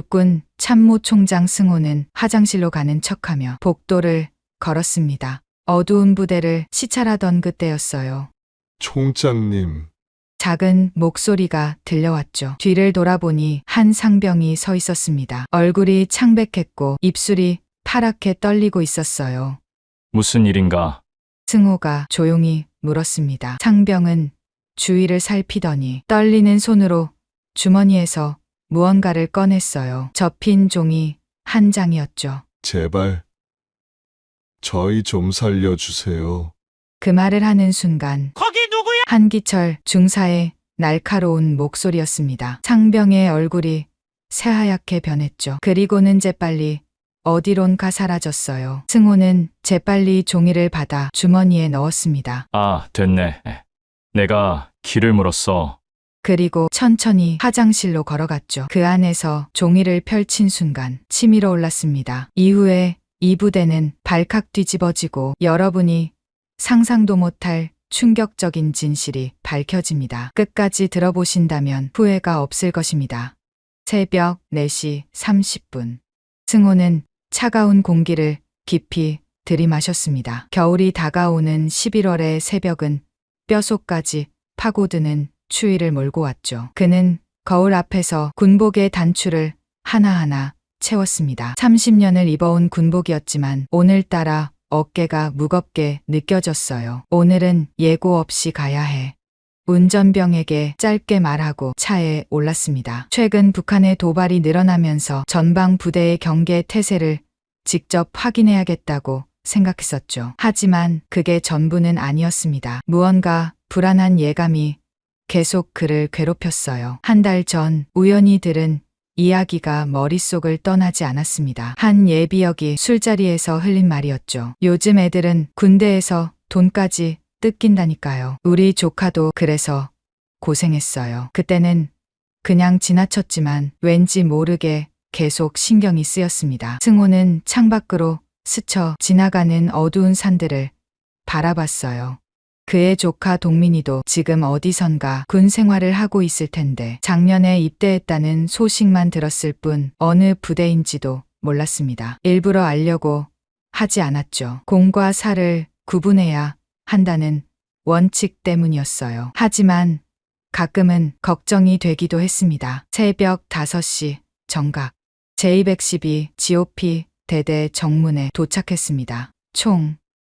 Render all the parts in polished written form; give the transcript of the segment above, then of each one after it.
육군 참모총장 승호는 화장실로 가는 척하며 복도를 걸었습니다. 어두운 부대를 시찰하던 그때였어요. 총장님, 작은 목소리가 들려왔죠. 뒤를 돌아보니 한 상병이 서 있었습니다. 얼굴이 창백했고 입술이 파랗게 떨리고 있었어요. 무슨 일인가? 승호가 조용히 물었습니다. 상병은 주위를 살피더니 떨리는 손으로 주머니에서 무언가를 꺼냈어요. 접힌 종이 한 장이었죠. 제발 저희 좀 살려주세요. 그 말을 하는 순간 한기철 중사의 날카로운 목소리였습니다. 상병의 얼굴이 새하얗게 변했죠. 그리고는 재빨리 어디론가 사라졌어요. 승호는 재빨리 종이를 받아 주머니에 넣었습니다. 아, 됐네. 내가 길을 물었어. 그리고 천천히 화장실로 걸어갔죠. 그 안에서 종이를 펼친 순간 치밀어 올랐습니다. 이후에 이 부대는 발칵 뒤집어지고 여러분이 상상도 못할 충격적인 진실이 밝혀집니다. 끝까지 들어보신다면 후회가 없을 것입니다. 새벽 4시 30분. 승호는 차가운 공기를 깊이 들이마셨습니다. 겨울이 다가오는 11월의 새벽은 뼛속까지 파고드는 추위를 몰고 왔죠. 그는 거울 앞에서 군복의 단추를 하나하나 채웠습니다. 30년을 입어온 군복이었지만 오늘따라 어깨가 무겁게 느껴졌어요. 오늘은 예고 없이 가야 해. 운전병에게 짧게 말하고 차에 올랐습니다. 최근 북한의 도발이 늘어나면서 전방 부대의 경계 태세를 직접 확인해야겠다고 생각했었죠. 하지만 그게 전부는 아니었습니다. 무언가 불안한 예감이 계속 그를 괴롭혔어요. 한 달 전 우연히 들은 이야기가 머릿속을 떠나지 않았습니다. 한 예비역이 술자리에서 흘린 말이었죠. 요즘 애들은 군대에서 돈까지 뜯긴다니까요. 우리 조카도 그래서 고생했어요. 그때는 그냥 지나쳤지만 왠지 모르게 계속 신경이 쓰였습니다. 승호는 창밖으로 스쳐 지나가는 어두운 산들을 바라봤어요. 그의 조카 동민이도 지금 어디선가 군 생활을 하고 있을 텐데 작년에 입대했다는 소식만 들었을 뿐 어느 부대인지도 몰랐습니다. 일부러 알려고 하지 않았죠. 공과 사를 구분해야 한다는 원칙 때문이었어요. 하지만 가끔은 걱정이 되기도 했습니다. 새벽 5시 정각 제212 GOP 대대 정문에 도착했습니다.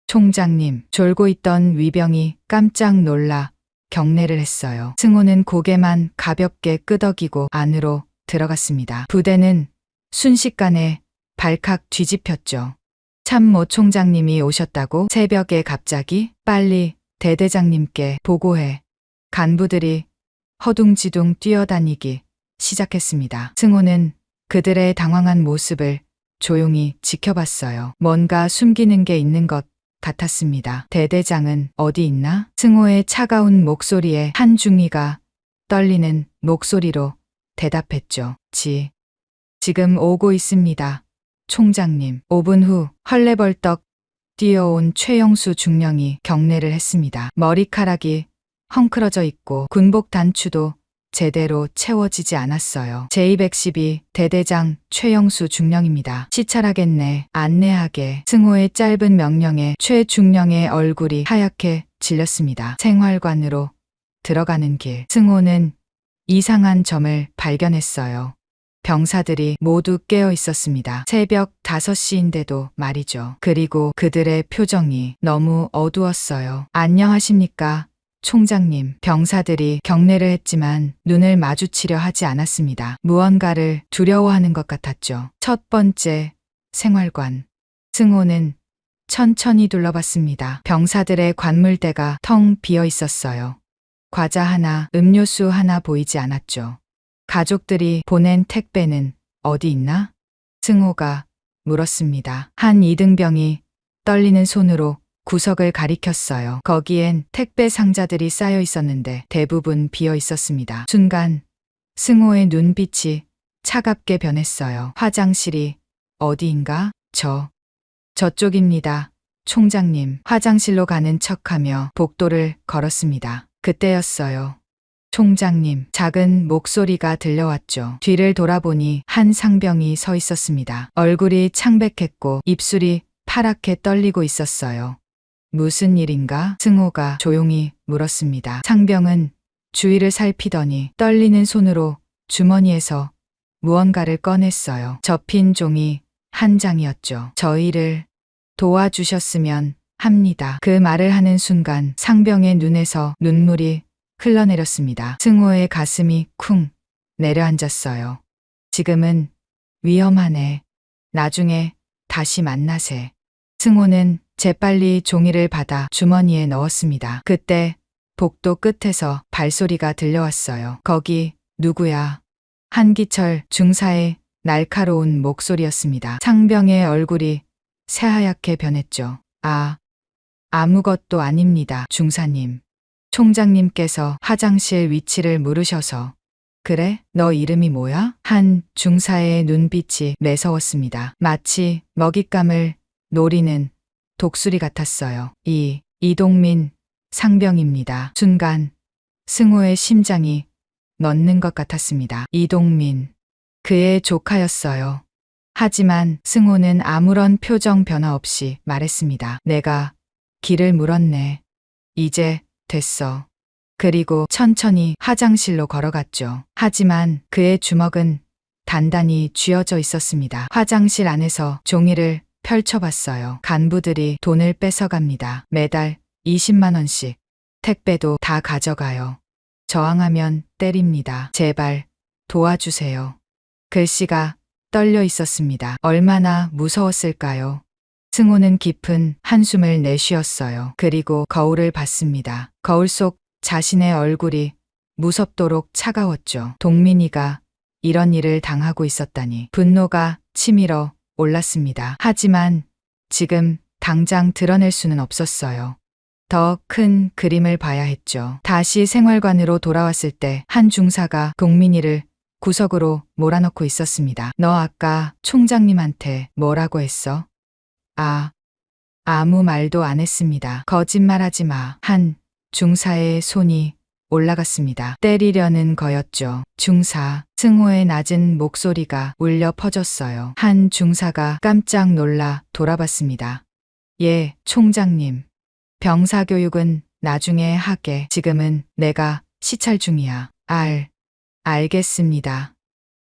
총장님, 졸고 있던 위병이 깜짝 놀라 경례를 했어요. 승호는 고개만 가볍게 끄덕이고 안으로 들어갔습니다. 부대는 순식간에 발칵 뒤집혔죠. 참모 총장님이 오셨다고? 새벽에 갑자기? 빨리 대대장님께 보고해. 간부들이 허둥지둥 뛰어다니기 시작했습니다. 승호는 그들의 당황한 모습을 조용히 지켜봤어요. 뭔가 숨기는 게 있는 것 같았습니다. 대대장은 어디 있나? 승호의 차가운 목소리에 한중이가 떨리는 목소리로 대답했죠. 지금 오고 있습니다. 총장님. 5분 후 헐레벌떡 뛰어온 최영수 중령이 경례를 했습니다. 머리카락이 헝클어져 있고 군복 단추도 제대로 채워지지 않았어요. 제212 대대장 최영수 중령입니다. 시찰하겠네. 안내하게. 승호의 짧은 명령에 최 중령의 얼굴이 하얗게 질렸습니다. 생활관으로 들어가는 길. 승호는 이상한 점을 발견했어요. 병사들이 모두 깨어 있었습니다. 새벽 5시인데도 말이죠. 그리고 그들의 표정이 너무 어두웠어요. 안녕하십니까? 총장님. 병사들이 경례를 했지만 눈을 마주치려 하지 않았습니다. 무언가를 두려워하는 것 같았죠. 첫 번째, 생활관. 승호는 천천히 둘러봤습니다. 병사들의 관물대가 텅 비어 있었어요. 과자 하나, 음료수 하나 보이지 않았죠. 가족들이 보낸 택배는 어디 있나? 승호가 물었습니다. 한 이등병이 떨리는 손으로 구석을 가리켰어요. 거기엔 택배 상자들이 쌓여 있었는데 대부분 비어 있었습니다. 순간 승호의 눈빛이 차갑게 변했어요. 화장실이 어디인가? 저쪽입니다. 총장님. 화장실로 가는 척하며 복도를 걸었습니다. 그때였어요. 총장님, 작은 목소리가 들려왔죠. 뒤를 돌아보니 한 상병이 서 있었습니다. 얼굴이 창백했고 입술이 파랗게 떨리고 있었어요. 무슨 일인가? 승호가 조용히 물었습니다. 상병은 주위를 살피더니 떨리는 손으로 주머니에서 무언가를 꺼냈어요. 접힌 종이 한 장이었죠. 저희를 도와주셨으면 합니다. 그 말을 하는 순간 상병의 눈에서 눈물이 흘러내렸습니다. 승호의 가슴이 쿵 내려앉았어요. 지금은 위험하네. 나중에 다시 만나세. 승호는 재빨리 종이를 받아 주머니에 넣었습니다. 그때 복도 끝에서 발소리가 들려왔어요. 거기 누구야? 한기철 중사의 날카로운 목소리였습니다. 상병의 얼굴이 새하얗게 변했죠. 아무것도 아닙니다, 중사님. 총장님께서 화장실 위치를 물으셔서. 그래? 너 이름이 뭐야? 한 중사의 눈빛이 매서웠습니다. 마치 먹잇감을 노리는 독수리 같았어요. 이동민 상병입니다. 순간 승호의 심장이 멎는 것 같았습니다. 이동민. 그의 조카였어요. 하지만 승호는 아무런 표정 변화 없이 말했습니다. 내가 길을 물었네. 이제 됐어. 그리고 천천히 화장실로 걸어갔죠. 하지만 그의 주먹은 단단히 쥐어져 있었습니다. 화장실 안에서 종이를 펼쳐봤어요. 간부들이 돈을 뺏어갑니다. 매달 20만 원씩. 택배도 다 가져가요. 저항하면 때립니다. 제발 도와주세요. 글씨가 떨려 있었습니다. 얼마나 무서웠을까요? 승호는 깊은 한숨을 내쉬었어요. 그리고 거울을 봤습니다. 거울 속 자신의 얼굴이 무섭도록 차가웠죠. 동민이가 이런 일을 당하고 있었다니. 분노가 치밀어 올랐습니다. 하지만 지금 당장 드러낼 수는 없었어요. 더 큰 그림을 봐야 했죠. 다시 생활관으로 돌아왔을 때 한 중사가 동민이를 구석으로 몰아넣고 있었습니다. 너 아까 총장님한테 뭐라고 했어? 아무 말도 안 했습니다. 거짓말하지 마. 한 중사의 손이 올라갔습니다. 때리려는 거였죠. 중사. 승호의 낮은 목소리가 울려 퍼졌어요. 한 중사가 깜짝 놀라 돌아봤습니다. 예, 총장님. 병사교육은 나중에 하게. 지금은 내가 시찰 중이야. 알겠습니다.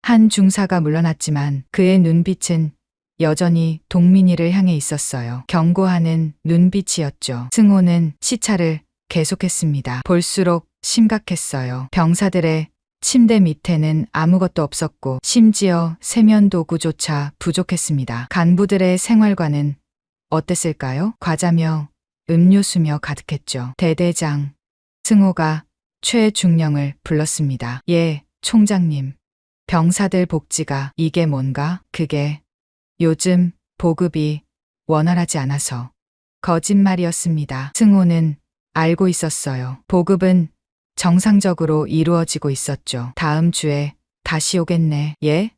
한 중사가 물러났지만 그의 눈빛은 여전히 동민이를 향해 있었어요. 경고하는 눈빛이었죠. 승호는 시찰을 계속했습니다. 볼수록 심각했어요. 병사들의 침대 밑에는 아무것도 없었고 심지어 세면도구조차 부족했습니다. 간부들의 생활관은 어땠을까요? 과자며 음료수며 가득했죠. 대대장. 승호가 최중령을 불렀습니다. 예, 총장님. 병사들 복지가 이게 뭔가? 그게 요즘 보급이 원활하지 않아서. 거짓말이었습니다. 승호는 알고 있었어요. 보급은 정상적으로 이루어지고 있었죠. 다음 주에 다시 오겠네. 예?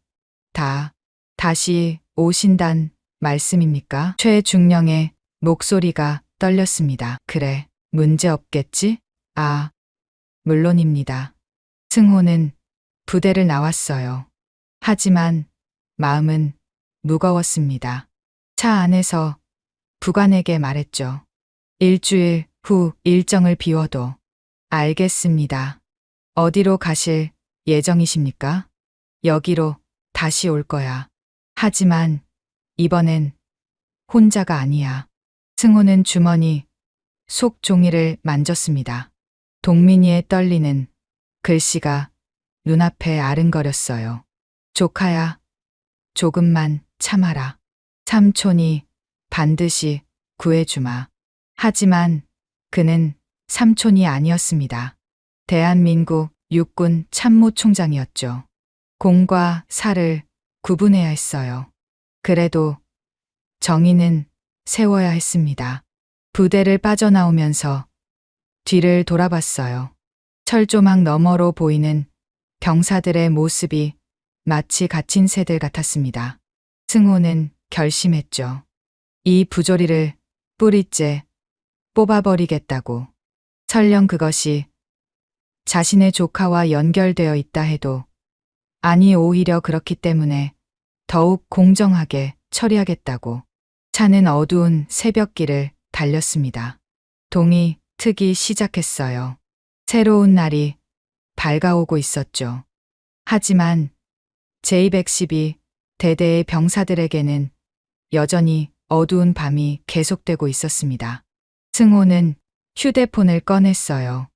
다시 오신단 말씀입니까? 최중령의 목소리가 떨렸습니다. 그래, 문제 없겠지? 물론입니다. 승호는 부대를 나왔어요. 하지만 마음은 무거웠습니다. 차 안에서 부관에게 말했죠. 일주일 후 일정을 비워도. 알겠습니다. 어디로 가실 예정이십니까? 여기로 다시 올 거야. 하지만 이번엔 혼자가 아니야. 승호는 주머니 속 종이를 만졌습니다. 동민이의 떨리는 글씨가 눈앞에 아른거렸어요. 조카야, 조금만 참아라. 삼촌이 반드시 구해주마. 하지만 그는 삼촌이 아니었습니다. 대한민국 육군 참모총장이었죠. 공과 사를 구분해야 했어요. 그래도 정의는 세워야 했습니다. 부대를 빠져나오면서 뒤를 돌아봤어요. 철조망 너머로 보이는 병사들의 모습이 마치 갇힌 새들 같았습니다. 승호는 결심했죠. 이 부조리를 뿌리째 뽑아버리겠다고. 설령 그것이 자신의 조카와 연결되어 있다 해도 아니 오히려 그렇기 때문에 더욱 공정하게 처리하겠다고 차는 어두운 새벽길을 달렸습니다. 동이 트기 시작했어요. 새로운 날이 밝아오고 있었죠. 하지만 제212 대대의 병사들에게는 여전히 어두운 밤이 계속되고 있었습니다. 승호는 휴대폰을 꺼냈어요.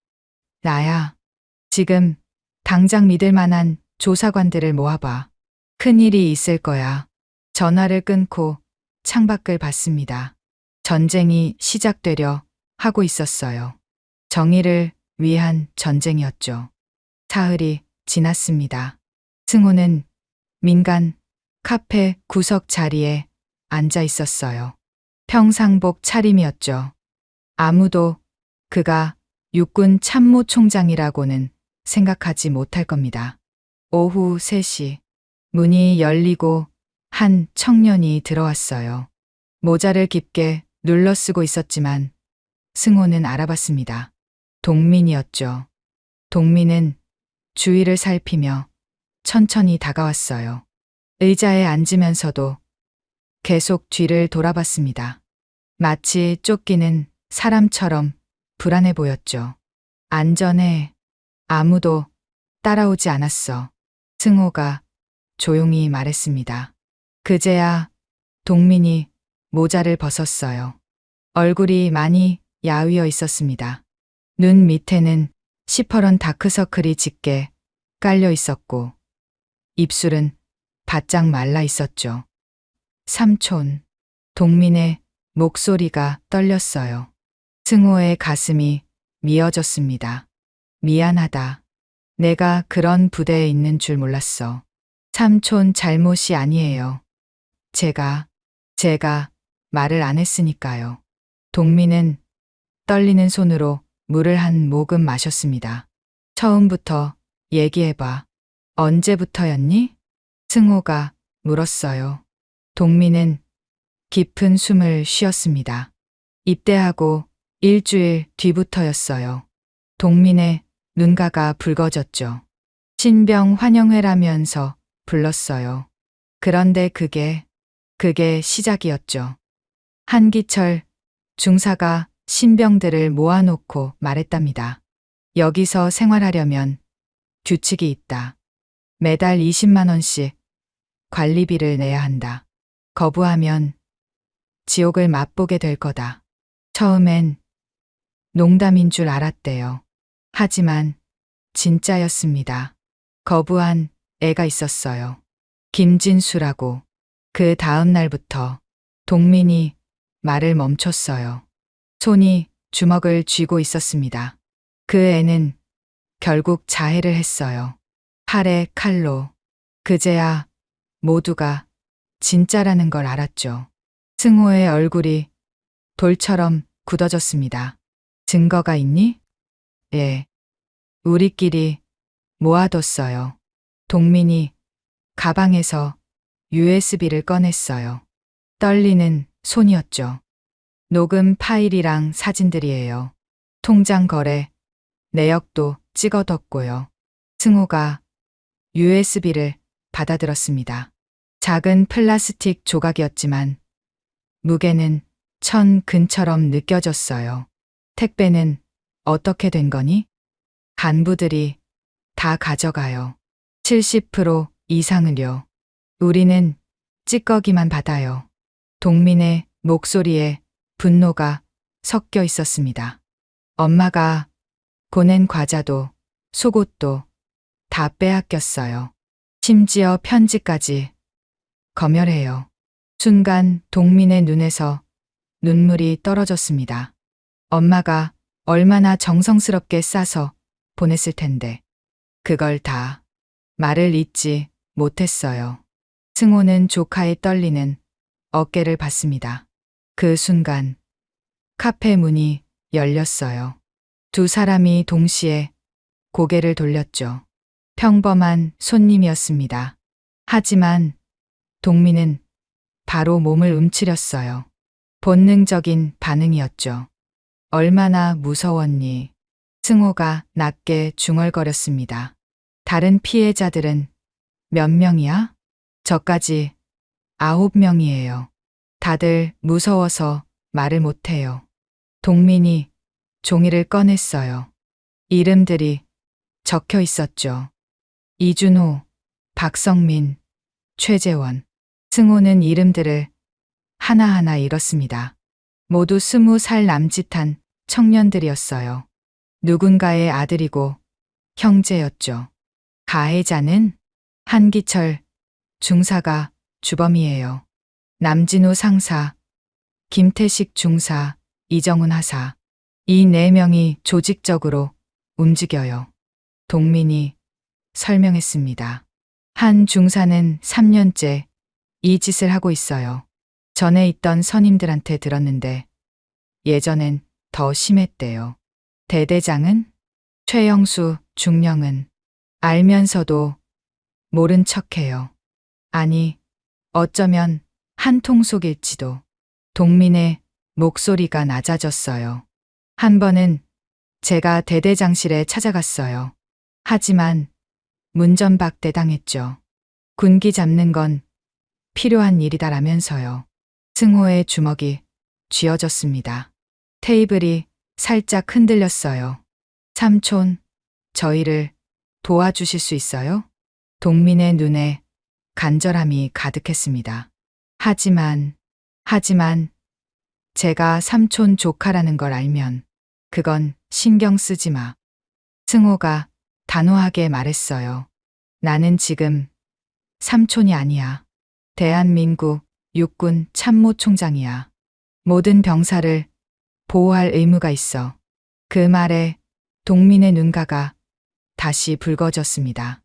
나야, 지금 당장 믿을 만한 조사관들을 모아봐. 큰일이 있을 거야. 전화를 끊고 창밖을 봤습니다. 전쟁이 시작되려 하고 있었어요. 정의를 위한 전쟁이었죠. 사흘이 지났습니다. 승호는 민간 카페 구석 자리에 앉아 있었어요. 평상복 차림이었죠. 아무도 그가 육군 참모총장이라고는 생각하지 못할 겁니다. 오후 3시 문이 열리고 한 청년이 들어왔어요. 모자를 깊게 눌러 쓰고 있었지만 승호는 알아봤습니다. 동민이었죠. 동민은 주위를 살피며 천천히 다가왔어요. 의자에 앉으면서도 계속 뒤를 돌아봤습니다. 마치 쫓기는 사람처럼 불안해 보였죠. 안전해. 아무도 따라오지 않았어. 승호가 조용히 말했습니다. 그제야 동민이 모자를 벗었어요. 얼굴이 많이 야위어 있었습니다. 눈 밑에는 시퍼런 다크서클이 짙게 깔려 있었고 입술은 바짝 말라 있었죠. 삼촌, 동민의 목소리가 떨렸어요. 승호의 가슴이 미어졌습니다. 미안하다. 내가 그런 부대에 있는 줄 몰랐어. 삼촌 잘못이 아니에요. 제가 말을 안 했으니까요. 동민은 떨리는 손으로 물을 한 모금 마셨습니다. 처음부터 얘기해봐. 언제부터였니? 승호가 물었어요. 동민은 깊은 숨을 쉬었습니다. 입대하고 일주일 뒤부터였어요. 동민의 눈가가 붉어졌죠. 신병 환영회라면서 불렀어요. 그런데 그게 시작이었죠. 한기철 중사가 신병들을 모아놓고 말했답니다. 여기서 생활하려면 규칙이 있다. 매달 20만 원씩 관리비를 내야 한다. 거부하면 지옥을 맛보게 될 거다. 처음엔 농담인 줄 알았대요. 하지만 진짜였습니다. 거부한 애가 있었어요. 김진수라고. 그 다음 날부터 동민이 말을 멈췄어요. 손이 주먹을 쥐고 있었습니다. 그 애는 결국 자해를 했어요. 팔에 칼로. 그제야 모두가 진짜라는 걸 알았죠. 승호의 얼굴이 돌처럼 굳어졌습니다. 증거가 있니? 예. 우리끼리 모아뒀어요. 동민이 가방에서 USB를 꺼냈어요. 떨리는 손이었죠. 녹음 파일이랑 사진들이에요. 통장 거래, 내역도 찍어뒀고요. 승호가 USB를 받아들었습니다. 작은 플라스틱 조각이었지만 무게는 천 근처럼 느껴졌어요. 택배는 어떻게 된 거니? 간부들이 다 가져가요. 70% 이상을요. 우리는 찌꺼기만 받아요. 동민의 목소리에 분노가 섞여 있었습니다. 엄마가 보낸 과자도 속옷도 다 빼앗겼어요. 심지어 편지까지. 검열해요. 순간 동민의 눈에서 눈물이 떨어졌습니다. 엄마가 얼마나 정성스럽게 싸서 보냈을 텐데. 그걸 다 말을 잇지 못했어요. 승호는 조카의 떨리는 어깨를 봤습니다. 그 순간 카페 문이 열렸어요. 두 사람이 동시에 고개를 돌렸죠. 평범한 손님이었습니다. 하지만 동민은 바로 몸을 움츠렸어요. 본능적인 반응이었죠. 얼마나 무서웠니? 승호가 낮게 중얼거렸습니다. 다른 피해자들은 몇 명이야? 저까지 9명이에요. 다들 무서워서 말을 못해요. 동민이 종이를 꺼냈어요. 이름들이 적혀 있었죠. 이준호, 박성민, 최재원. 승호는 이름들을 하나하나 읽었습니다. 모두 20살 남짓한 청년들이었어요. 누군가의 아들이고 형제였죠. 가해자는 한기철 중사가 주범이에요. 남진우 상사, 김태식 중사, 이정훈 하사. 이 4명이 조직적으로 움직여요. 동민이 설명했습니다. 한 중사는 3년째 이 짓을 하고 있어요. 전에 있던 선임들한테 들었는데 예전엔 더 심했대요. 대대장은 최영수, 중령은 알면서도 모른 척해요. 아니, 어쩌면 한통속일지도. 동민의 목소리가 낮아졌어요. 한 번은 제가 대대장실에 찾아갔어요. 하지만 문전박대 당했죠. 군기 잡는 건 필요한 일이다라면서요. 승호의 주먹이 쥐어졌습니다. 테이블이 살짝 흔들렸어요. 삼촌, 저희를 도와주실 수 있어요? 동민의 눈에 간절함이 가득했습니다. 하지만 제가 삼촌 조카라는 걸 알면 그건 신경 쓰지 마. 승호가 단호하게 말했어요. 나는 지금 삼촌이 아니야. 대한민국 육군 참모총장이야. 모든 병사를 보호할 의무가 있어. 그 말에 동민의 눈가가 다시 붉어졌습니다.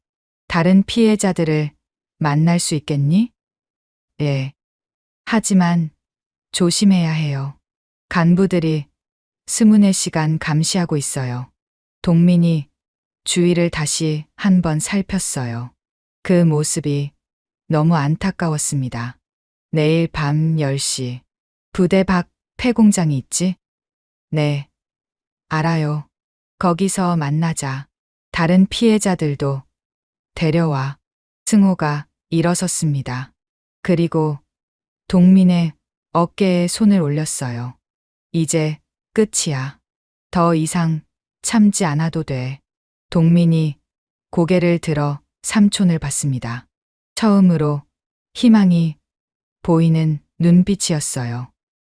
다른 피해자들을 만날 수 있겠니? 예. 하지만 조심해야 해요. 간부들이 24시간 감시하고 있어요. 동민이 주위를 다시 한번 살폈어요. 그 모습이 너무 안타까웠습니다. 내일 밤 10시 부대 밖 폐공장이 있지? 네. 알아요. 거기서 만나자. 다른 피해자들도 데려와. 승호가 일어섰습니다. 그리고 동민의 어깨에 손을 올렸어요. 이제 끝이야. 더 이상 참지 않아도 돼. 동민이 고개를 들어 삼촌을 봤습니다. 처음으로 희망이 보이는 눈빛이었어요.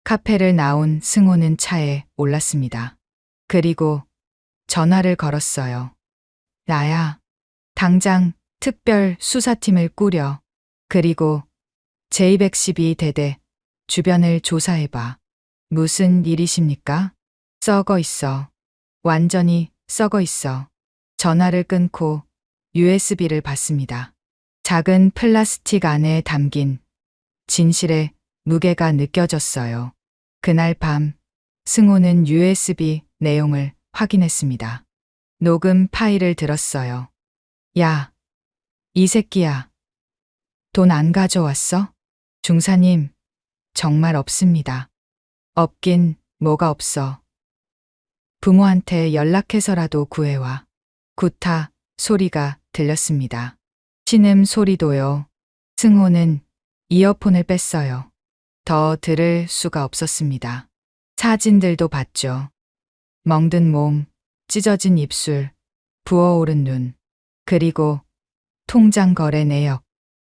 카페를 나온 승호는 차에 올랐습니다. 그리고 전화를 걸었어요. 나야. 당장 특별 수사팀을 꾸려. 그리고 제212대대 주변을 조사해봐. 무슨 일이십니까? 썩어 있어. 완전히 썩어 있어. 전화를 끊고 USB를 받습니다. 작은 플라스틱 안에 담긴 진실의 무게가 느껴졌어요. 그날 밤 승호는 USB 내용을 확인했습니다. 녹음 파일을 들었어요. 야, 이 새끼야. 돈 안 가져왔어? 중사님, 정말 없습니다. 없긴 뭐가 없어. 부모한테 연락해서라도 구해와. 구타 소리가 들렸습니다. 신음 소리도요. 승호는 이어폰을 뺐어요. 더 들을 수가 없었습니다. 사진들도 봤죠. 멍든 몸, 찢어진 입술, 부어오른 눈, 그리고 통장 거래 내역.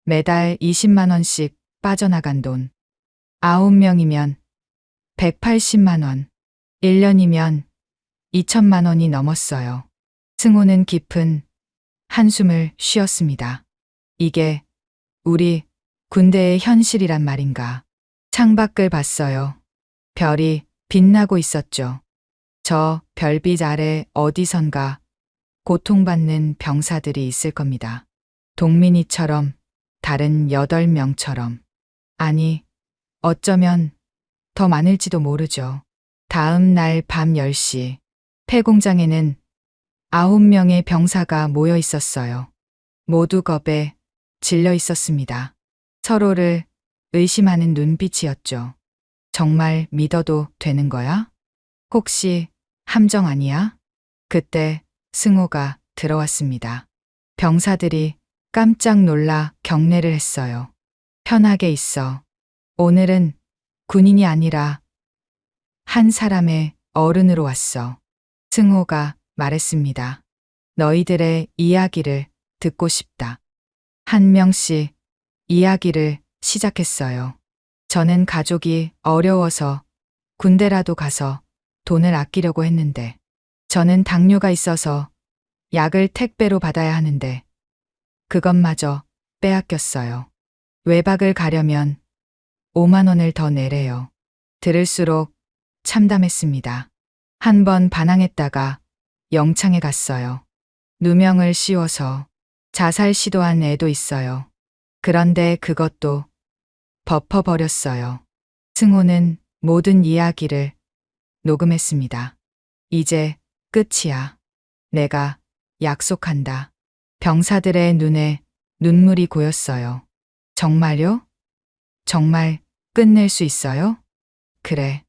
매달 20만 원씩 빠져나간 돈. 9명이면 180만 원. 1년이면 2천만 원이 넘었어요. 승호는 깊은 한숨을 쉬었습니다. 이게 우리 군대의 현실이란 말인가. 창밖을 봤어요. 별이 빛나고 있었죠. 저 별빛 아래 어디선가 고통받는 병사들이 있을 겁니다. 동민이처럼, 다른 8명처럼. 아니, 어쩌면 더 많을지도 모르죠. 다음 날 밤 10시, 폐공장에는 9명의 병사가 모여 있었어요. 모두 겁에 질려 있었습니다. 서로를 의심하는 눈빛이었죠. 정말 믿어도 되는 거야? 혹시 함정 아니야? 그때 승호가 들어왔습니다. 병사들이 깜짝 놀라 경례를 했어요. 편하게 있어. 오늘은 군인이 아니라 한 사람의 어른으로 왔어. 승호가 말했습니다. 너희들의 이야기를 듣고 싶다. 한 명씩 이야기를 시작했어요. 저는 가족이 어려워서 군대라도 가서 돈을 아끼려고 했는데, 저는 당뇨가 있어서 약을 택배로 받아야 하는데 그것마저 빼앗겼어요. 외박을 가려면 5만 원을 더 내래요. 들을수록 참담했습니다. 한 번 반항했다가 영창에 갔어요. 누명을 씌워서 자살 시도한 애도 있어요. 그런데 그것도 덮어버렸어요. 승호는 모든 이야기를 녹음했습니다. 이제 끝이야. 내가 약속한다. 병사들의 눈에 눈물이 고였어요. 정말요? 정말 끝낼 수 있어요? 그래.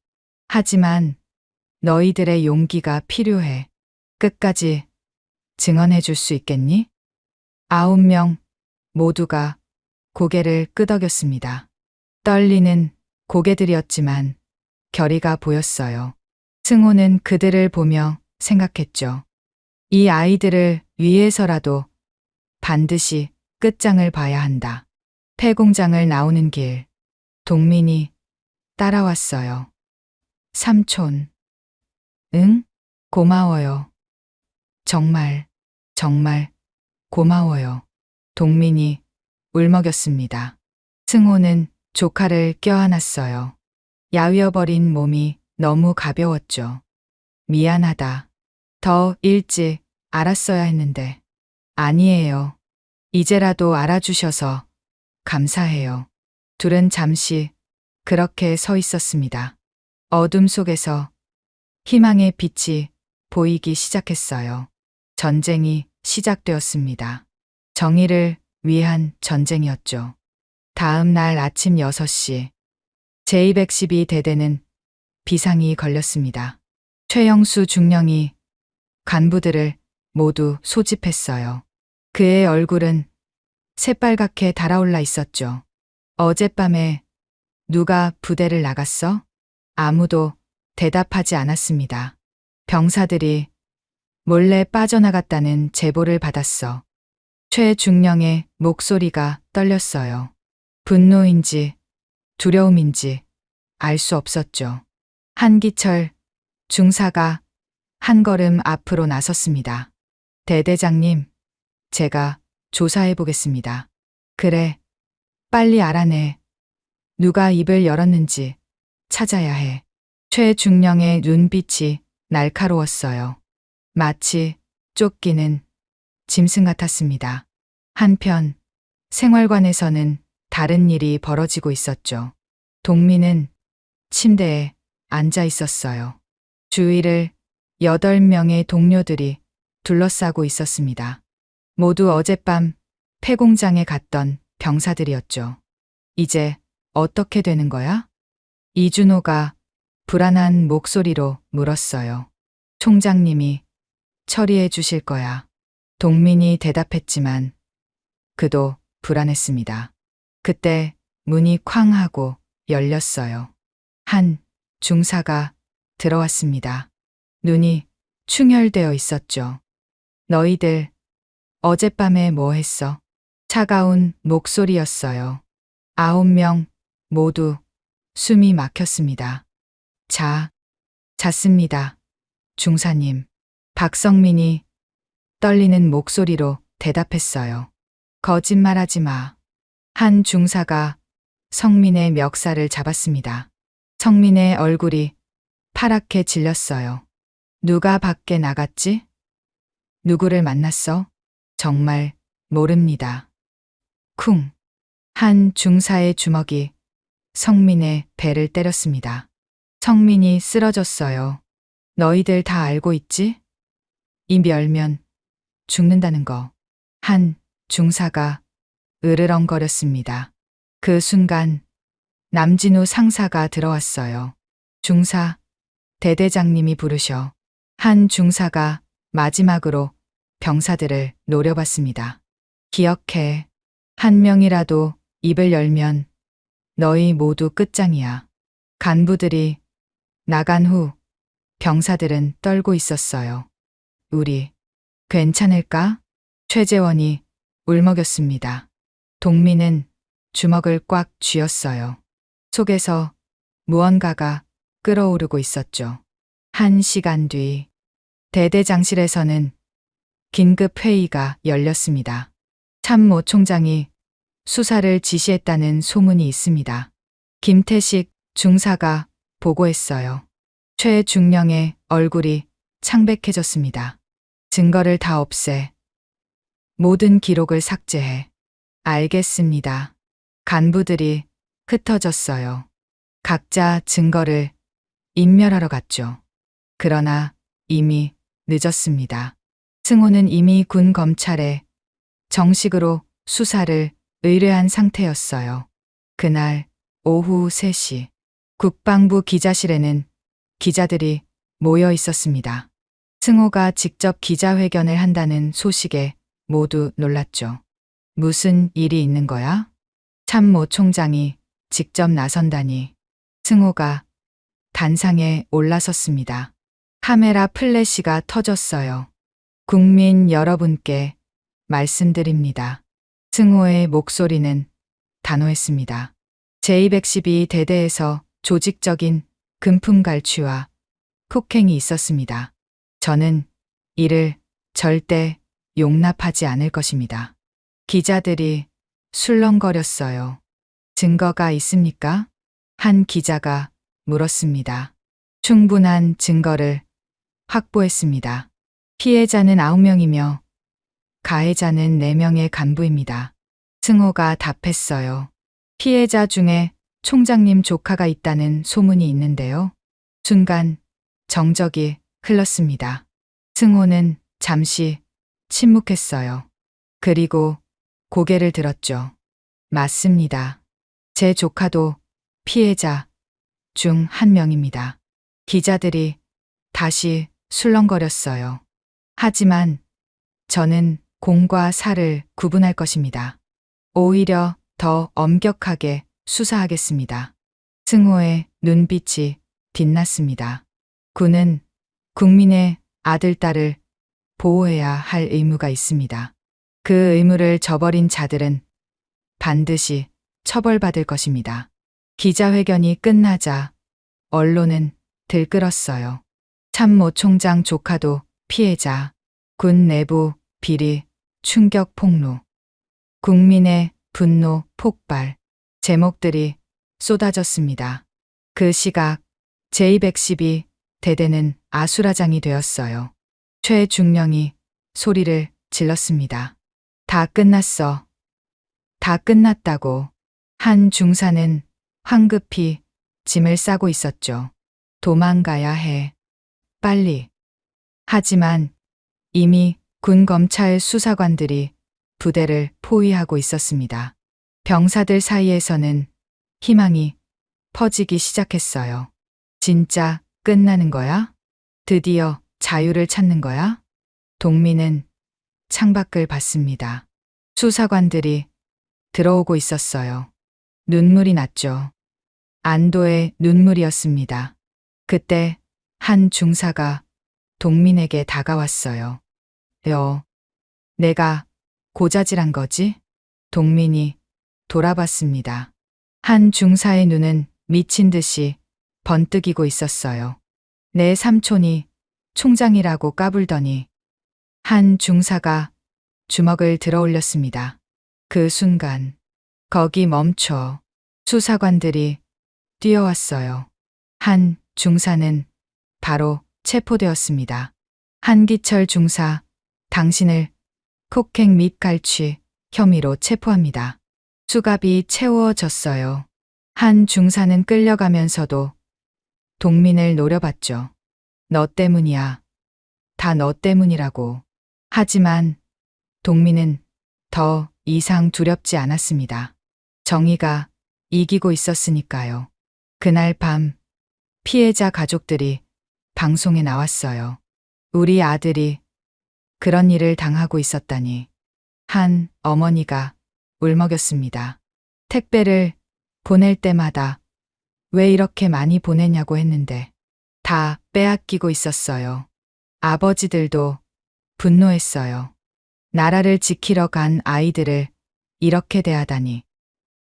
하지만 너희들의 용기가 필요해. 끝까지 증언해 줄 수 있겠니? 9명 모두가 고개를 끄덕였습니다. 떨리는 고개들이었지만 결의가 보였어요. 승호는 그들을 보며 생각했죠. 이 아이들을 위해서라도 반드시 끝장을 봐야 한다. 폐공장을 나오는 길, 동민이 따라왔어요. 삼촌. 응? 고마워요. 정말, 정말 고마워요. 동민이 울먹였습니다. 승호는 조카를 껴안았어요. 야위어버린 몸이 너무 가벼웠죠. 미안하다. 더 일찍 알았어야 했는데. 아니에요. 이제라도 알아주셔서 감사해요. 둘은 잠시 그렇게 서 있었습니다. 어둠 속에서 희망의 빛이 보이기 시작했어요. 전쟁이 시작되었습니다. 정의를 위한 전쟁이었죠. 다음 날 아침 6시, 제212대대는 비상이 걸렸습니다. 최영수 중령이 간부들을 모두 소집했어요. 그의 얼굴은 새빨갛게 달아올라 있었죠. 어젯밤에 누가 부대를 나갔어? 아무도 대답하지 않았습니다. 병사들이 몰래 빠져나갔다는 제보를 받았어. 최중령의 목소리가 떨렸어요. 분노인지 두려움인지 알 수 없었죠. 한기철 중사가 한 걸음 앞으로 나섰습니다. 대대장님, 제가 조사해 보겠습니다. 그래, 빨리 알아내. 누가 입을 열었는지 찾아야 해. 최중령의 눈빛이 날카로웠어요. 마치 쫓기는 짐승 같았습니다. 한편 생활관에서는 다른 일이 벌어지고 있었죠. 동민은 침대에 앉아 있었어요. 주위를 8명의 동료들이 둘러싸고 있었습니다. 모두 어젯밤 폐공장에 갔던 병사들이었죠. 이제 어떻게 되는 거야? 이준호가 불안한 목소리로 물었어요. 총장님이 처리해 주실 거야. 동민이 대답했지만 그도 불안했습니다. 그때 문이 쾅 하고 열렸어요. 한 중사가 들어왔습니다. 눈이 충혈되어 있었죠. 너희들 어젯밤에 뭐 했어? 차가운 목소리였어요. 9명 모두 숨이 막혔습니다. 잤습니다. 중사님. 박성민이 떨리는 목소리로 대답했어요. 거짓말하지 마. 한 중사가 성민의 멱살을 잡았습니다. 성민의 얼굴이 파랗게 질렸어요. 누가 밖에 나갔지? 누구를 만났어? 정말 모릅니다. 쿵. 한 중사의 주먹이 성민의 배를 때렸습니다. 성민이 쓰러졌어요. 너희들 다 알고 있지? 이 멸면 죽는다는 거. 한 중사가 으르렁거렸습니다. 그 순간 남진우 상사가 들어왔어요. 중사, 대대장님이 부르셔. 한 중사가 마지막으로 병사들을 노려봤습니다. 기억해. 한 명이라도 입을 열면 너희 모두 끝장이야. 간부들이 나간 후 병사들은 떨고 있었어요. 우리 괜찮을까? 최재원이 울먹였습니다. 동민은 주먹을 꽉 쥐었어요. 속에서 무언가가 끓어오르고 있었죠. 1시간 뒤 대대장실에서는 긴급 회의가 열렸습니다. 참모 총장이 수사를 지시했다는 소문이 있습니다. 김태식 중사가 보고했어요. 최중령의 얼굴이 창백해졌습니다. 증거를 다 없애. 모든 기록을 삭제해. 알겠습니다. 간부들이 흩어졌어요. 각자 증거를 인멸하러 갔죠. 그러나 이미 늦었습니다. 승호는 이미 군 검찰에 정식으로 수사를 의뢰한 상태였어요. 그날 오후 3시 국방부 기자실에는 기자들이 모여 있었습니다. 승호가 직접 기자회견을 한다는 소식에 모두 놀랐죠. 무슨 일이 있는 거야? 참모 총장이 직접 나선다니. 승호가 단상에 올라섰습니다. 카메라 플래시가 터졌어요. 국민 여러분께 말씀드립니다. 승호의 목소리는 단호했습니다. 제212 대대에서 조직적인 금품 갈취와 폭행이 있었습니다. 저는 이를 절대 용납하지 않을 것입니다. 기자들이 술렁거렸어요. 증거가 있습니까? 한 기자가 물었습니다. 충분한 증거를 확보했습니다. 피해자는 9명이며 가해자는 4명의 간부입니다. 승호가 답했어요. 피해자 중에 총장님 조카가 있다는 소문이 있는데요. 순간 정적이 흘렀습니다. 승호는 잠시 침묵했어요. 그리고 고개를 들었죠. 맞습니다. 제 조카도 피해자 중 한 명입니다. 기자들이 다시 술렁거렸어요. 하지만 저는 공과 사를 구분할 것입니다. 오히려 더 엄격하게 수사하겠습니다. 승호의 눈빛이 빛났습니다. 군은 국민의 아들, 딸을 보호해야 할 의무가 있습니다. 그 의무를 저버린 자들은 반드시 처벌받을 것입니다. 기자회견이 끝나자 언론은 들끓었어요. 참모 총장 조카도 피해자, 군 내부 비리, 충격 폭로, 국민의 분노 폭발, 제목들이 쏟아졌습니다. 그 시각 제212 대대는 아수라장이 되었어요. 최중령이 소리를 질렀습니다. 다 끝났어. 다 끝났다고. 한 중사는 황급히 짐을 싸고 있었죠. 도망가야 해. 빨리. 하지만 이미 군 검찰 수사관들이 부대를 포위하고 있었습니다. 병사들 사이에서는 희망이 퍼지기 시작했어요. 진짜 끝나는 거야? 드디어 자유를 찾는 거야? 동민은 창밖을 봤습니다. 수사관들이 들어오고 있었어요. 눈물이 났죠. 안도의 눈물이었습니다. 그때 한 중사가 동민에게 다가왔어요. 내가 고자질한 거지? 동민이 돌아봤습니다. 한 중사의 눈은 미친 듯이 번뜩이고 있었어요. 내 삼촌이 총장이라고 까불더니 한 중사가 주먹을 들어 올렸습니다. 그 순간 거기 멈춰. 수사관들이 뛰어왔어요. 한 중사는 바로 체포되었습니다. 한기철 중사, 당신을 폭행 및 갈취 혐의로 체포합니다. 수갑이 채워졌어요. 한 중사는 끌려가면서도 동민을 노려봤죠. 너 때문이야. 다 너 때문이라고. 하지만 동민은 더 이상 두렵지 않았습니다. 정의가 이기고 있었으니까요. 그날 밤 피해자 가족들이 방송에 나왔어요. 우리 아들이 그런 일을 당하고 있었다니. 한 어머니가 울먹였습니다. 택배를 보낼 때마다 왜 이렇게 많이 보내냐고 했는데 다 빼앗기고 있었어요. 아버지들도 분노했어요. 나라를 지키러 간 아이들을 이렇게 대하다니.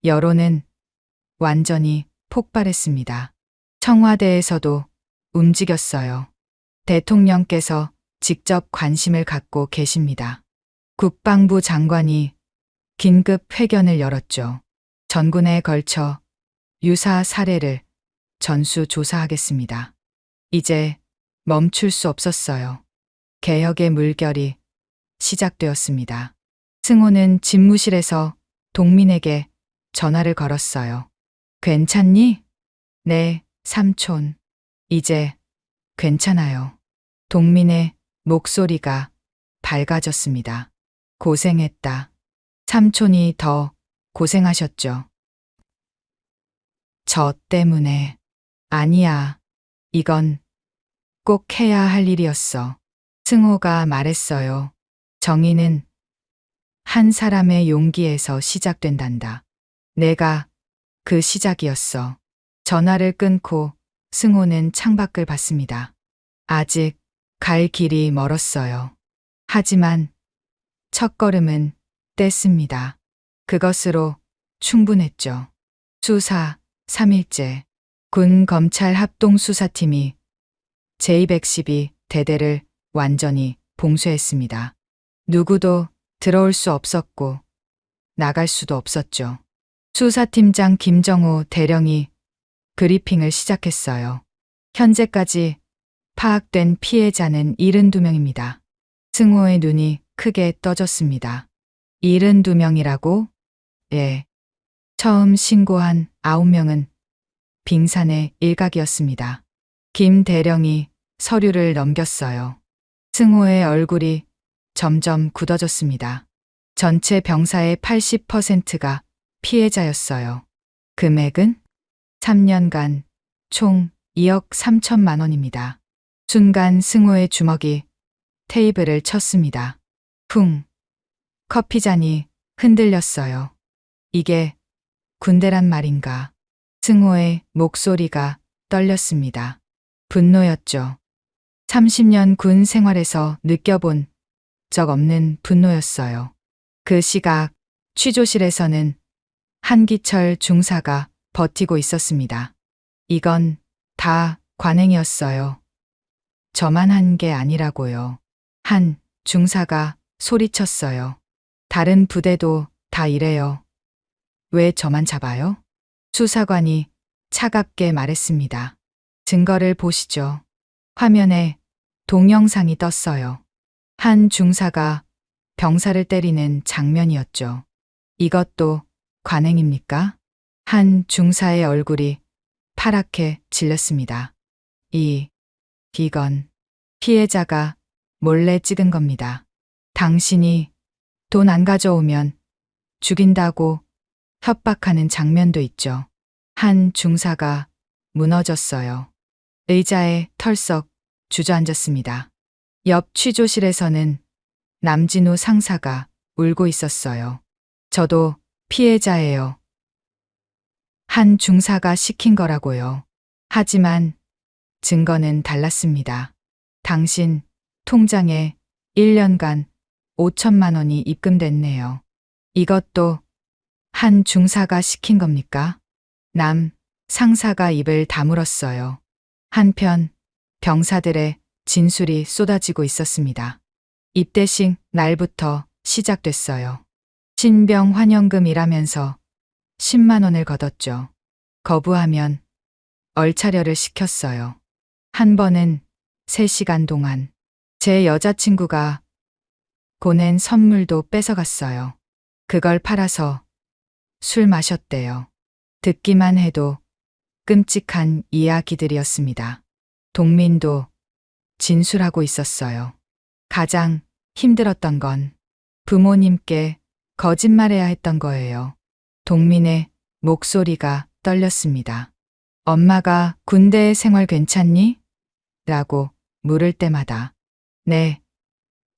여론은 완전히 폭발했습니다. 청와대에서도 움직였어요. 대통령께서 직접 관심을 갖고 계십니다. 국방부 장관이 긴급 회견을 열었죠. 전군에 걸쳐 유사 사례를 전수조사하겠습니다. 이제 멈출 수 없었어요. 개혁의 물결이 시작되었습니다. 승호는 집무실에서 동민에게 전화를 걸었어요. 괜찮니? 네, 삼촌. 이제 괜찮아요. 동민의 목소리가 밝아졌습니다. 고생했다. 삼촌이 더 고생하셨죠. 저 때문에. 아니야. 이건 꼭 해야 할 일이었어. 승호가 말했어요. 정의는 한 사람의 용기에서 시작된단다. 내가 그 시작이었어. 전화를 끊고 승호는 창밖을 봤습니다. 아직 갈 길이 멀었어요. 하지만 첫걸음은 뗐습니다. 그것으로 충분했죠. 수사 3일째 군 검찰 합동수사팀이 제212 대대를 완전히 봉쇄했습니다. 누구도 들어올 수 없었고 나갈 수도 없었죠. 수사팀장 김정우 대령이 브리핑을 시작했어요. 현재까지 파악된 피해자는 72명입니다. 승호의 눈이 크게 떠졌습니다. 72명이라고? 예. 처음 신고한 9명은 빙산의 일각이었습니다. 김 대령이 서류를 넘겼어요. 승호의 얼굴이 점점 굳어졌습니다. 전체 병사의 80%가 피해자였어요. 금액은 3년간 총 2억 3천만 원입니다. 순간 승호의 주먹이 테이블을 쳤습니다. 쿵. 커피잔이 흔들렸어요. 이게 군대란 말인가. 승호의 목소리가 떨렸습니다. 분노였죠. 30년 군 생활에서 느껴본 적 없는 분노였어요. 그 시각 취조실에서는 한기철 중사가 버티고 있었습니다. 이건 다 관행이었어요. 저만 한 게 아니라고요. 한 중사가 소리쳤어요. 다른 부대도 다 이래요. 왜 저만 잡아요? 수사관이 차갑게 말했습니다. 증거를 보시죠. 화면에 동영상이 떴어요. 한 중사가 병사를 때리는 장면이었죠. 이것도 관행입니까? 한 중사의 얼굴이 파랗게 질렸습니다. 이건 피해자가 몰래 찍은 겁니다. 당신이 돈 안 가져오면 죽인다고 협박하는 장면도 있죠. 한 중사가 무너졌어요. 의자에 털썩 주저앉았습니다. 옆 취조실에서는 남진우 상사가 울고 있었어요. 저도 피해자예요. 한 중사가 시킨 거라고요. 하지만 증거는 달랐습니다. 당신 통장에 1년간 5천만 원이 입금됐네요. 이것도 한 중사가 시킨 겁니까? 남 상사가 입을 다물었어요. 한편 병사들의 진술이 쏟아지고 있었습니다. 입대식 날부터 시작됐어요. 신병 환영금이라면서 10만 원을 걷었죠. 거부하면 얼차려를 시켰어요. 한 번은 3시간 동안 제 여자친구가 보낸 선물도 뺏어갔어요. 그걸 팔아서 술 마셨대요. 듣기만 해도 끔찍한 이야기들이었습니다. 동민도 진술하고 있었어요. 가장 힘들었던 건 부모님께 거짓말해야 했던 거예요. 동민의 목소리가 떨렸습니다. 엄마가 군대 생활 괜찮니? 라고 물을 때마다 네,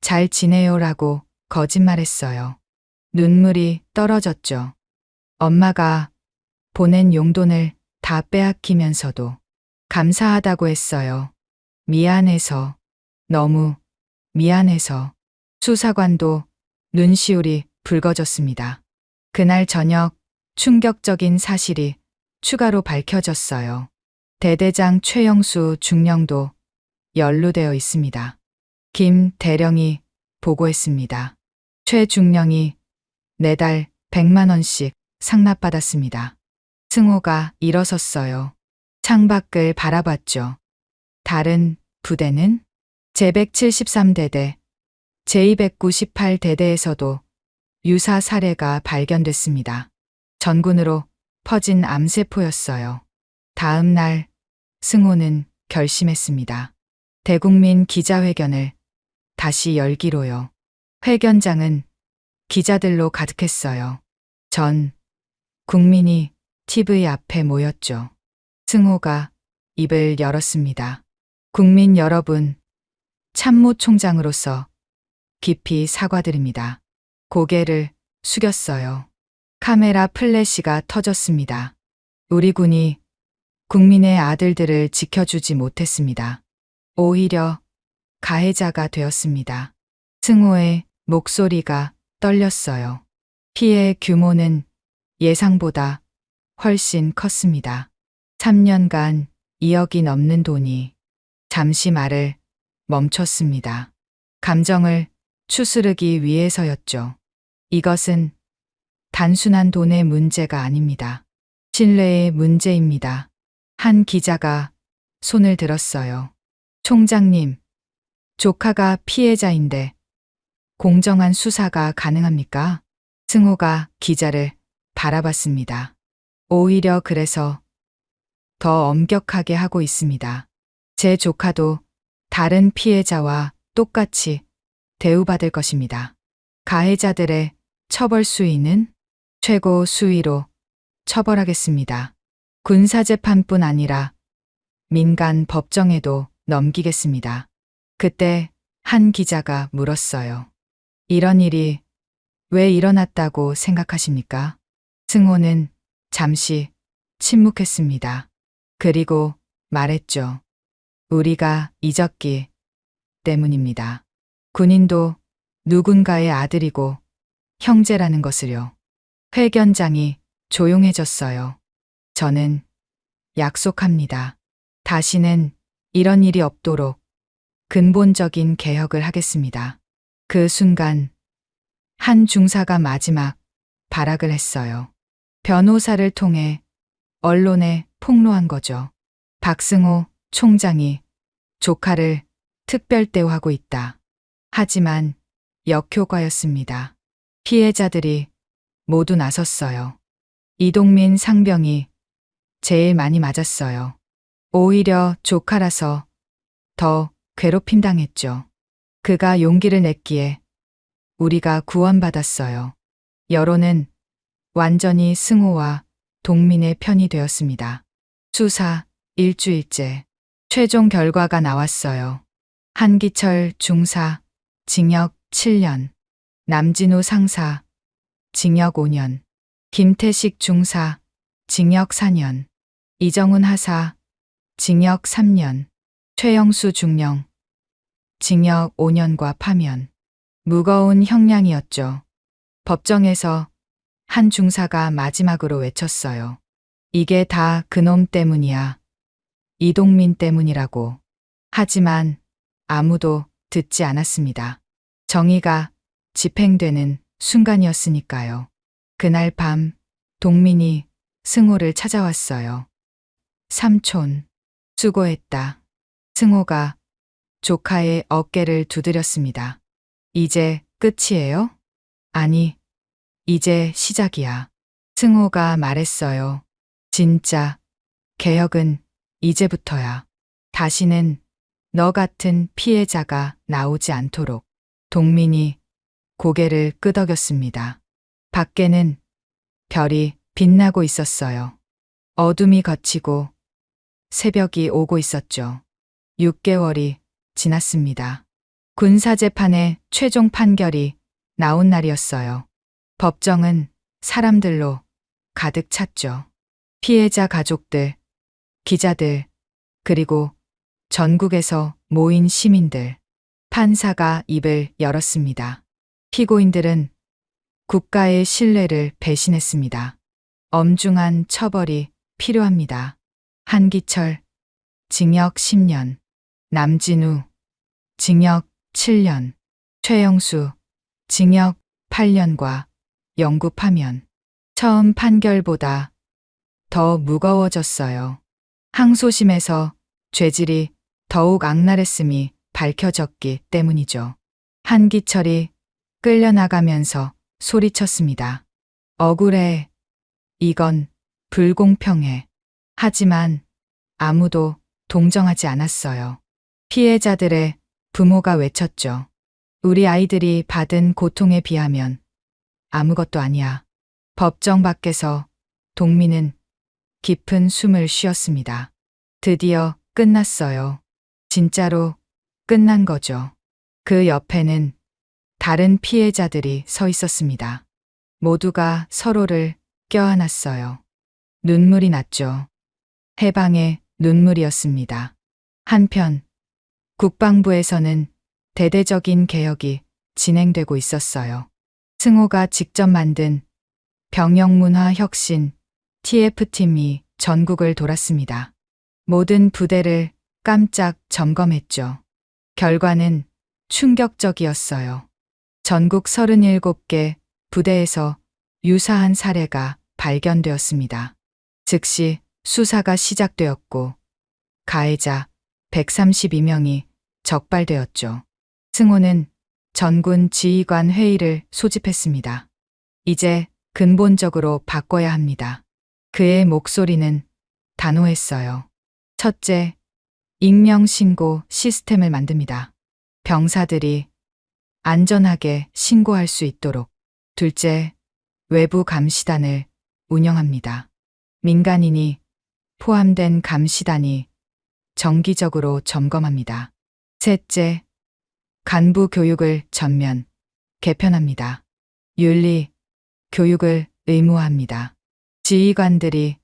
잘 지내요라고 거짓말했어요. 눈물이 떨어졌죠. 엄마가 보낸 용돈을 다 빼앗기면서도 감사하다고 했어요. 미안해서, 너무 미안해서. 수사관도 눈시울이 붉어졌습니다. 그날 저녁 충격적인 사실이 추가로 밝혀졌어요. 대대장 최영수 중령도 연루되어 있습니다. 김 대령이 보고했습니다. 최 중령이 매달 100만 원씩 상납받았습니다. 승호가 일어섰어요. 창밖을 바라봤죠. 다른 부대는 제173대대, 제298대대에서도 유사 사례가 발견됐습니다. 전군으로 퍼진 암세포였어요. 다음 날 승호는 결심했습니다. 대국민 기자회견을 다시 열기로요. 회견장은 기자들로 가득했어요. 전 국민이 TV 앞에 모였죠. 승호가 입을 열었습니다. 국민 여러분, 참모총장으로서 깊이 사과드립니다. 고개를 숙였어요. 카메라 플래시가 터졌습니다. 우리 군이 국민의 아들들을 지켜주지 못했습니다. 오히려 가해자가 되었습니다. 승호의 목소리가 떨렸어요. 피해 규모는 예상보다 훨씬 컸습니다. 3년간 2억이 넘는 돈이 잠시 말을 멈췄습니다. 감정을 추스르기 위해서였죠. 이것은 단순한 돈의 문제가 아닙니다. 신뢰의 문제입니다. 한 기자가 손을 들었어요. 총장님, 조카가 피해자인데 공정한 수사가 가능합니까? 승호가 기자를 바라봤습니다. 오히려 그래서 더 엄격하게 하고 있습니다. 제 조카도 다른 피해자와 똑같이 대우받을 것입니다. 가해자들의 처벌 수위는 최고 수위로 처벌하겠습니다. 군사재판뿐 아니라 민간 법정에도 넘기겠습니다. 그때 한 기자가 물었어요. 이런 일이 왜 일어났다고 생각하십니까? 승호는 잠시 침묵했습니다. 그리고 말했죠. 우리가 잊었기 때문입니다. 군인도 누군가의 아들이고 형제라는 것을요. 회견장이 조용해졌어요. 저는 약속합니다. 다시는 이런 일이 없도록 근본적인 개혁을 하겠습니다. 그 순간 한 중사가 마지막 발악을 했어요. 변호사를 통해 언론에 폭로한 거죠. 박승호 총장이 조카를 특별 대우하고 있다. 하지만 역효과였습니다. 피해자들이 모두 나섰어요. 이동민 상병이 제일 많이 맞았어요. 오히려 조카라서 더 괴롭힘 당했죠. 그가 용기를 냈기에 우리가 구원받았어요. 여론은 완전히 승호와 동민의 편이 되었습니다. 수사 일주일째 최종 결과가 나왔어요. 한기철 중사 징역 7년, 남진우 상사 징역 5년, 김태식 중사 징역 4년, 이정훈 하사 징역 3년, 최영수 중령 징역 5년과 파면. 무거운 형량이었죠. 법정에서 한 중사가 마지막으로 외쳤어요. 이게 다 그놈 때문이야. 이동민 때문이라고. 하지만 아무도 듣지 않았습니다. 정의가 집행되는 순간이었으니까요. 그날 밤 동민이 승호를 찾아왔어요. 삼촌, 수고했다. 승호가 조카의 어깨를 두드렸습니다. 이제 끝이에요? 아니, 이제 시작이야. 승호가 말했어요. 진짜 개혁은 이제부터야. 다시는 너 같은 피해자가 나오지 않도록. 동민이 고개를 끄덕였습니다. 밖에는 별이 빛나고 있었어요. 어둠이 걷히고 새벽이 오고 있었죠. 6개월이 지났습니다. 군사재판의 최종 판결이 나온 날이었어요. 법정은 사람들로 가득 찼죠. 피해자 가족들, 기자들, 그리고 전국에서 모인 시민들. 판사가 입을 열었습니다. 피고인들은 국가의 신뢰를 배신했습니다. 엄중한 처벌이 필요합니다. 한기철, 징역 10년. 남진우, 징역 7년. 최영수, 징역 8년과 영구 파면. 처음 판결보다 더 무거워졌어요. 항소심에서 죄질이 더욱 악랄했음이 밝혀졌기 때문이죠. 한기철이 끌려나가면서 소리쳤습니다. 억울해. 이건 불공평해. 하지만 아무도 동정하지 않았어요. 피해자들의 부모가 외쳤죠. 우리 아이들이 받은 고통에 비하면 아무것도 아니야. 법정 밖에서 동민은 깊은 숨을 쉬었습니다. 드디어 끝났어요. 진짜로 끝난 거죠. 그 옆에는 다른 피해자들이 서 있었습니다. 모두가 서로를 껴안았어요. 눈물이 났죠. 해방의 눈물이었습니다. 한편 국방부에서는 대대적인 개혁이 진행되고 있었어요. 승호가 직접 만든 병영문화 혁신 TF팀이 전국을 돌았습니다. 모든 부대를 깜짝 점검했죠. 결과는 충격적이었어요. 전국 37개 부대에서 유사한 사례가 발견되었습니다. 즉시 수사가 시작되었고 가해자 132명이 적발되었죠. 승호는 전군 지휘관 회의를 소집했습니다. 이제 근본적으로 바꿔야 합니다. 그의 목소리는 단호했어요. 첫째, 익명신고 시스템을 만듭니다. 병사들이 안전하게 신고할 수 있도록. 둘째, 외부 감시단을 운영합니다. 민간인이 포함된 감시단이 정기적으로 점검합니다. 셋째, 간부 교육을 전면 개편합니다. 윤리 교육을 의무화합니다. 지휘관들이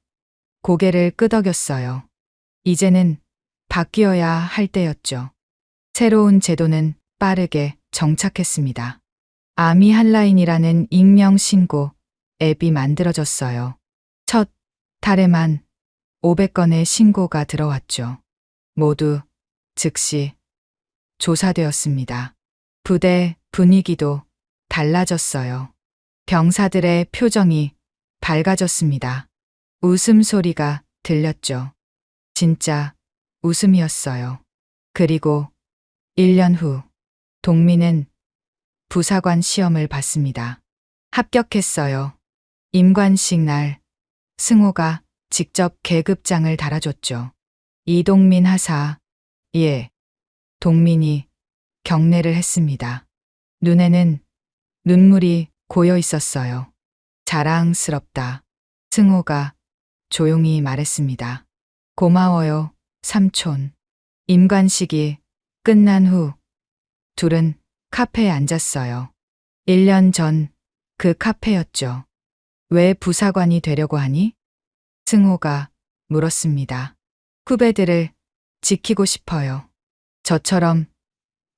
고개를 끄덕였어요. 이제는 바뀌어야 할 때였죠. 새로운 제도는 빠르게 정착했습니다. 아미 한라인이라는 익명신고 앱이 만들어졌어요. 첫 달에만 500건의 신고가 들어왔죠. 모두 즉시 조사되었습니다. 부대 분위기도 달라졌어요. 병사들의 표정이 밝아졌습니다. 웃음소리가 들렸죠. 진짜 웃음이었어요. 그리고 1년 후 동민은 부사관 시험을 봤습니다. 합격했어요. 임관식 날 승호가 직접 계급장을 달아줬죠. 이동민 하사, 예. 동민이 경례를 했습니다. 눈에는 눈물이 고여 있었어요. 자랑스럽다. 승호가 조용히 말했습니다. 고마워요, 삼촌. 임관식이 끝난 후 둘은 카페에 앉았어요. 1년 전 그 카페였죠. 왜 부사관이 되려고 하니? 승호가 물었습니다. 후배들을 지키고 싶어요. 저처럼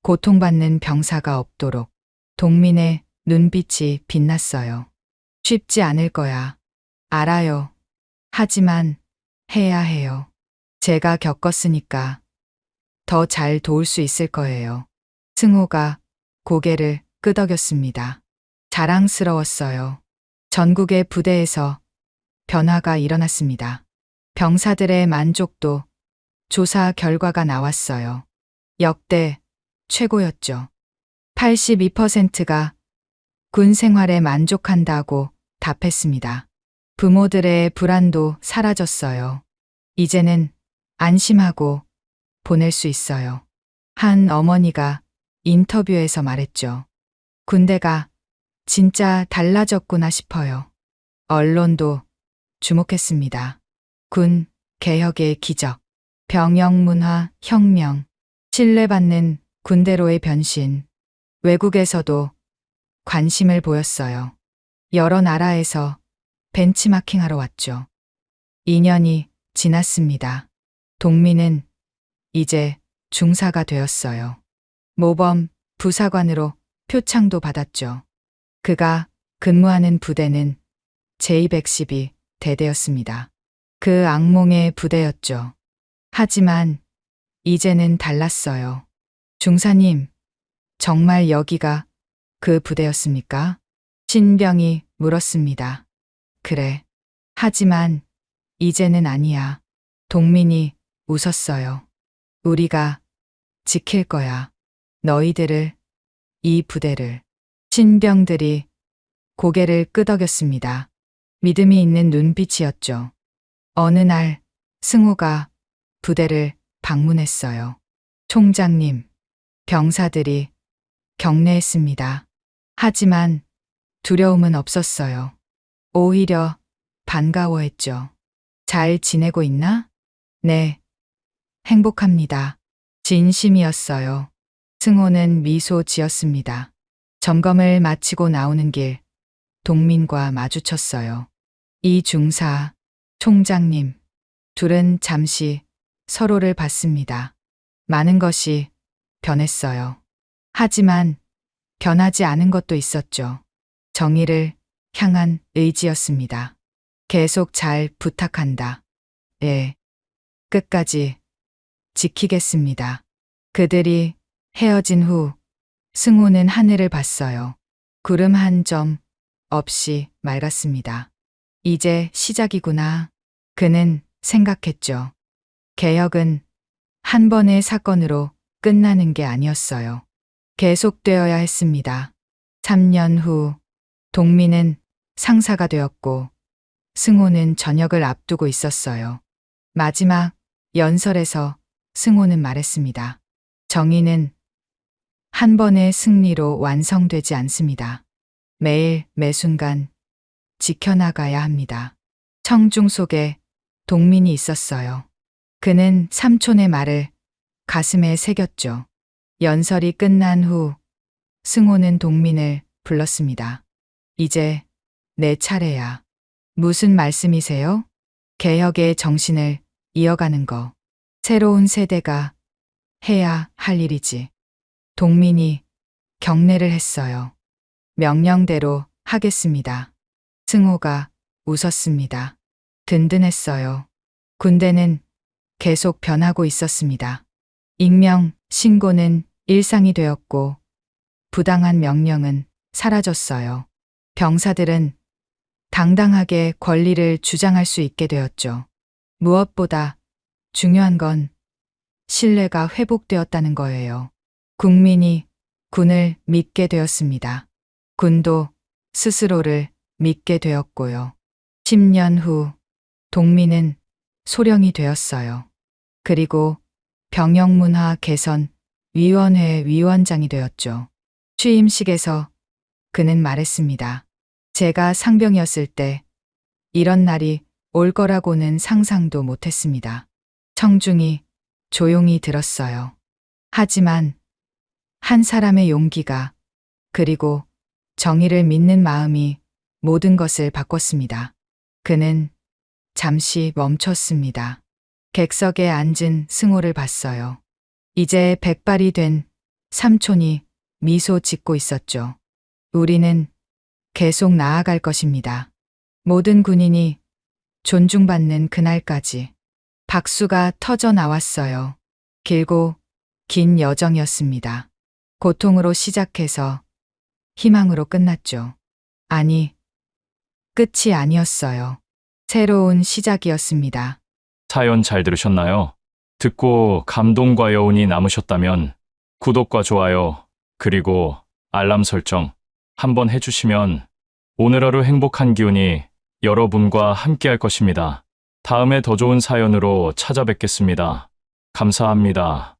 고통받는 병사가 없도록. 동민의 눈빛이 빛났어요. 쉽지 않을 거야. 알아요. 하지만 해야 해요. 제가 겪었으니까 더 잘 도울 수 있을 거예요. 승호가 고개를 끄덕였습니다. 자랑스러웠어요. 전국의 부대에서 변화가 일어났습니다. 병사들의 만족도 조사 결과가 나왔어요. 역대 최고였죠. 82%가 군 생활에 만족한다고 답했습니다. 부모들의 불안도 사라졌어요. 이제는 안심하고 보낼 수 있어요. 한 어머니가 인터뷰에서 말했죠. 군대가 진짜 달라졌구나 싶어요. 언론도 주목했습니다. 군 개혁의 기적, 병영문화 혁명, 신뢰받는 군대로의 변신. 외국에서도 관심을 보였어요. 여러 나라에서 벤치마킹하러 왔죠. 2년이 지났습니다. 동민은 이제 중사가 되었어요. 모범 부사관으로 표창도 받았죠. 그가 근무하는 부대는 제212 대대였습니다. 그 악몽의 부대였죠. 하지만 이제는 달랐어요. 중사님, 정말 여기가 그 부대였습니까? 신병이 물었습니다. 그래. 하지만 이제는 아니야. 동민이 웃었어요. 우리가 지킬 거야. 너희들을, 이 부대를. 신병들이 고개를 끄덕였습니다. 믿음이 있는 눈빛이었죠. 어느 날 승호가 부대를 방문했어요. 총장님, 병사들이 격려했습니다. 하지만 두려움은 없었어요. 오히려 반가워했죠. 잘 지내고 있나? 네, 행복합니다. 진심이었어요. 승호는 미소 지었습니다. 점검을 마치고 나오는 길, 동민과 마주쳤어요. 이 중사, 총장님, 둘은 잠시 서로를 봤습니다. 많은 것이 변했어요. 하지만 변하지 않은 것도 있었죠. 정의를 향한 의지였습니다. 계속 잘 부탁한다. 예, 끝까지 지키겠습니다. 그들이 헤어진 후 승호는 하늘을 봤어요. 구름 한 점 없이 맑았습니다. 이제 시작이구나. 그는 생각했죠. 개혁은 한 번의 사건으로 끝나는 게 아니었어요. 계속되어야 했습니다. 3년 후 동민은 상사가 되었고 승호는 전역을 앞두고 있었어요. 마지막 연설에서 승호는 말했습니다. 정의는 한 번의 승리로 완성되지 않습니다. 매일 매순간 지켜나가야 합니다. 청중 속에 동민이 있었어요. 그는 삼촌의 말을 가슴에 새겼죠. 연설이 끝난 후 승호는 동민을 불렀습니다. 이제 내 차례야. 무슨 말씀이세요? 개혁의 정신을 이어가는 거. 새로운 세대가 해야 할 일이지. 동민이 경례를 했어요. 명령대로 하겠습니다. 승호가 웃었습니다. 든든했어요. 군대는 계속 변하고 있었습니다. 익명, 신고는 일상이 되었고 부당한 명령은 사라졌어요. 병사들은 당당하게 권리를 주장할 수 있게 되었죠. 무엇보다 중요한 건 신뢰가 회복되었다는 거예요. 국민이 군을 믿게 되었습니다. 군도 스스로를 믿게 되었고요. 10년 후 동민은 소령이 되었어요. 그리고 병영문화 개선 위원회 위원장이 되었죠. 취임식에서 그는 말했습니다. 제가 상병이었을 때 이런 날이 올 거라고는 상상도 못했습니다. 청중이 조용히 들었어요. 하지만 한 사람의 용기가 그리고 정의를 믿는 마음이 모든 것을 바꿨습니다. 그는 잠시 멈췄습니다. 객석에 앉은 승호를 봤어요. 이제 백발이 된 삼촌이 미소 짓고 있었죠. 우리는 계속 나아갈 것입니다. 모든 군인이 존중받는 그날까지. 박수가 터져 나왔어요. 길고 긴 여정이었습니다. 고통으로 시작해서 희망으로 끝났죠. 아니, 끝이 아니었어요. 새로운 시작이었습니다. 사연 잘 들으셨나요? 듣고 감동과 여운이 남으셨다면 구독과 좋아요, 그리고 알람 설정 한번 해주시면 오늘 하루 행복한 기운이 여러분과 함께 할 것입니다. 다음에 더 좋은 사연으로 찾아뵙겠습니다. 감사합니다.